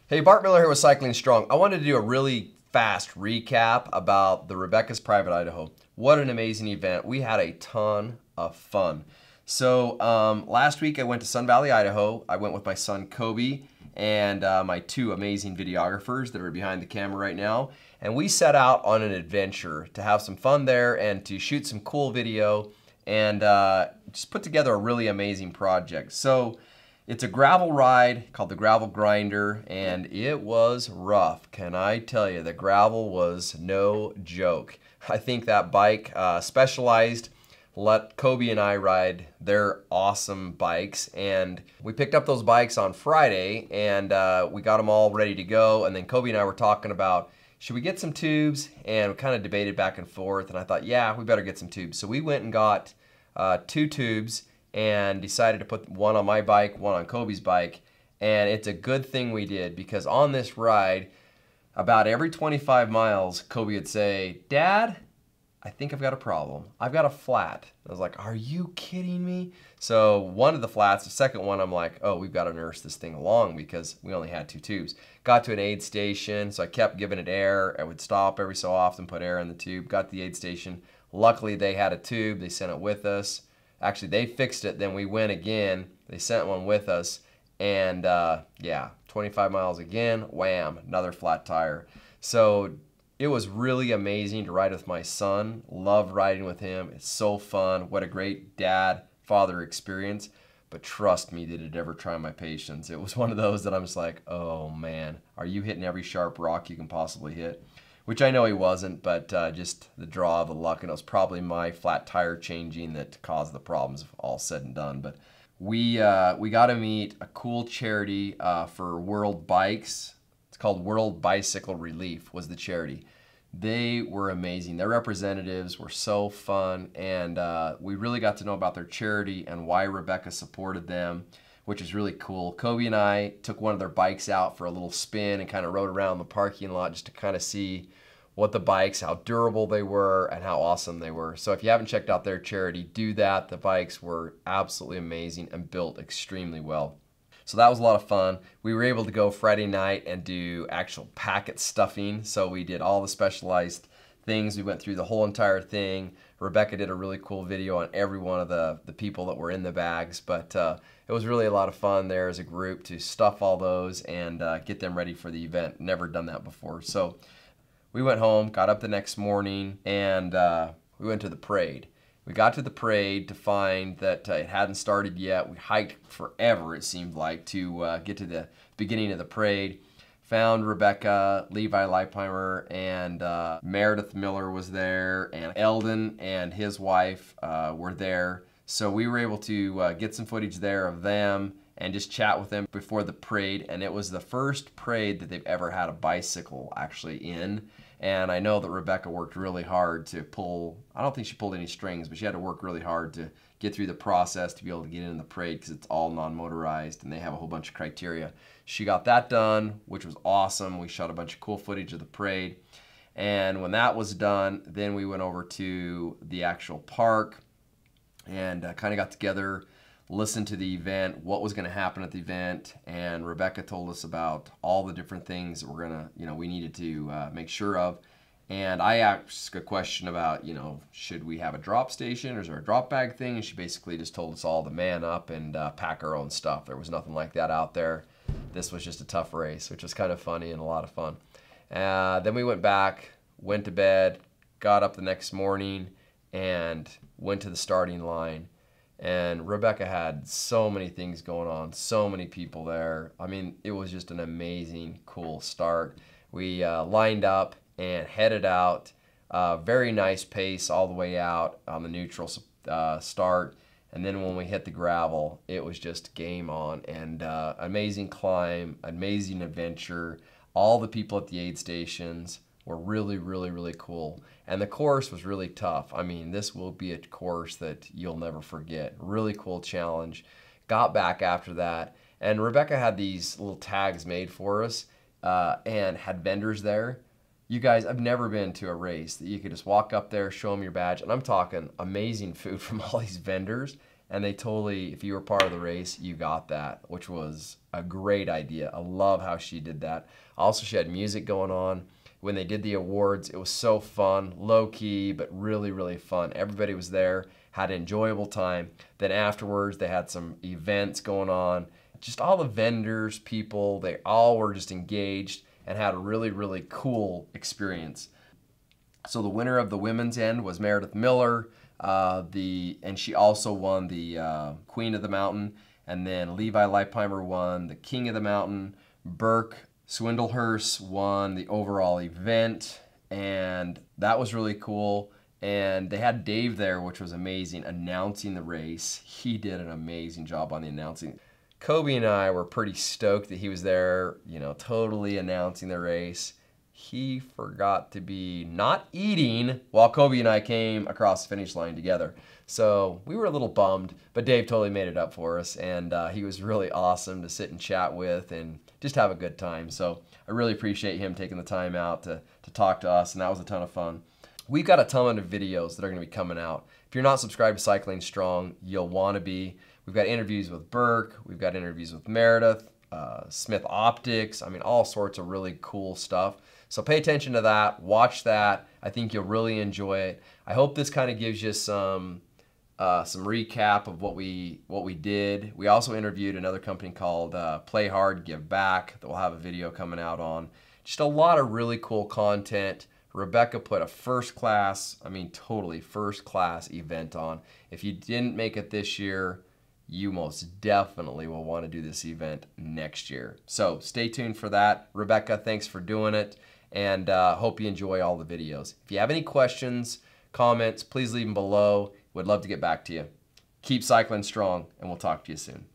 Hey, Bart Miller here with Cycling Strong. I wanted to do a really fast recap about the Rebecca's Private Idaho. What an amazing event. We had a ton of fun. So last week I went to Sun Valley, Idaho. I went with my son Kobe and my two amazing videographers that are behind the camera right now. And we set out on an adventure to have some fun there and to shoot some cool video and just put together a really amazing project. So it's a gravel ride called the Gravel Grinder, and it was rough. Can I tell you, the gravel was no joke. I think that bike, Specialized, let Kobe and I ride their awesome bikes, and we picked up those bikes on Friday, and we got them all ready to go, and then Kobe and I were talking about, should we get some tubes? And we kind of debated back and forth, and I thought, yeah, we better get some tubes. So we went and got 2 tubes, and decided to put one on my bike, one on Kobe's bike. And it's a good thing we did, because on this ride, about every 25 miles, Kobe would say, "Dad, I think I've got a problem. I've got a flat." I was like, "Are you kidding me?" So one of the flats, the second one, I'm like, oh, we've got to nurse this thing along because we only had 2 tubes. Got to an aid station, so I kept giving it air. I would stop every so often, put air in the tube. Got to the aid station. Luckily, they had a tube. They sent it with us. Actually, they fixed it, then we went again. They sent one with us, and yeah, 25 miles again, wham, another flat tire. So it was really amazing to ride with my son. Love riding with him. It's so fun. What a great dad-father experience. But trust me, did it ever try my patience. It was one of those that I'm just like, oh man, are you hitting every sharp rock you can possibly hit? Which I know he wasn't, but just the draw of the luck, and it was probably my flat tire changing that caused the problems, all said and done. But we got to meet a cool charity for World Bikes. It's called World Bicycle Relief was the charity. They were amazing. Their representatives were so fun, and we really got to know about their charity and why Rebecca supported them, which is really cool. Kobe and I took one of their bikes out for a little spin and kind of rode around the parking lot just to kind of see what the bikes, how durable they were, and how awesome they were. So if you haven't checked out their charity, do that. The bikes were absolutely amazing and built extremely well. So that was a lot of fun. We were able to go Friday night and do actual packet stuffing. So we did all the Specialized things. We went through the whole entire thing. Rebecca did a really cool video on every one of the people that were in the bags, but it was really a lot of fun there as a group to stuff all those and get them ready for the event. Never done that before. So we went home, got up the next morning, and we went to the parade. We got to the parade to find that it hadn't started yet. We hiked forever, it seemed like, to get to the beginning of the parade. Found Rebecca, Levi Leipheimer, and Meredith Miller was there, and Eldon and his wife were there. So we were able to get some footage there of them and just chat with them before the parade. And it was the first parade that they've ever had a bicycle actually in. And I know that Rebecca worked really hard to pull, I don't think she pulled any strings, but she had to work really hard to get through the process to be able to get in the parade, because it's all non-motorized and they have a whole bunch of criteria. She got that done, which was awesome. We shot a bunch of cool footage of the parade. And when that was done, then we went over to the actual park and kind of got together, listened to the event, what was going to happen at the event, and Rebecca told us about all the different things that we're gonna, we needed to make sure of. And I asked a question about, should we have a drop station or is there a drop bag thing? And she basically just told us all to man up and pack our own stuff. There was nothing like that out there. This was just a tough race, which was kind of funny and a lot of fun. Then we went back, went to bed, got up the next morning, and went to the starting line. And Rebecca had so many things going on, so many people there. I mean, it was just an amazing, cool start. We lined up and headed out. Very nice pace all the way out on the neutral start. And then when we hit the gravel, it was just game on. And amazing climb, amazing adventure. All the people at the aid stations were really, really, really cool. And the course was really tough. I mean, this will be a course that you'll never forget. Really cool challenge. Got back after that, and Rebecca had these little tags made for us and had vendors there. You guys, I've never been to a race that you could just walk up there, show them your badge, and I'm talking amazing food from all these vendors, and they totally, if you were part of the race, you got that, which was a great idea. I love how she did that. Also, she had music going on. When they did the awards, it was so fun, low-key, but really, really fun. Everybody was there, had an enjoyable time. Then afterwards, they had some events going on. Just all the vendors, people, they all were just engaged and had a really, really cool experience. So the winner of the women's end was Meredith Miller, and she also won the Queen of the Mountain. And then Levi Leipheimer won the King of the Mountain. Burke Swindlehurst won the overall event, and that was really cool. And they had Dave there, which was amazing, announcing the race. He did an amazing job on the announcing. Kobe and I were pretty stoked that he was there, you know, totally announcing the race. He forgot to be not eating while Kobe and I came across the finish line together. So we were a little bummed, but Dave totally made it up for us, and he was really awesome to sit and chat with and just have a good time. So I really appreciate him taking the time out to talk to us, and that was a ton of fun. We've got a ton of videos that are going to be coming out. If you're not subscribed to Cycling Strong, you'll want to be. We've got interviews with Burke, we've got interviews with Meredith, Smith Optics, I mean, all sorts of really cool stuff. So pay attention to that, watch that. I think you'll really enjoy it. I hope this kind of gives you some recap of what we did. We also interviewed another company called Play Hard, Give Back that we'll have a video coming out on. Just a lot of really cool content. Rebecca put a first-class, I mean totally first-class event on. If you didn't make it this year, you most definitely will want to do this event next year. So stay tuned for that. Rebecca, thanks for doing it, and hope you enjoy all the videos. If you have any questions, comments, please leave them below. Would love to get back to you. Keep cycling strong, and we'll talk to you soon.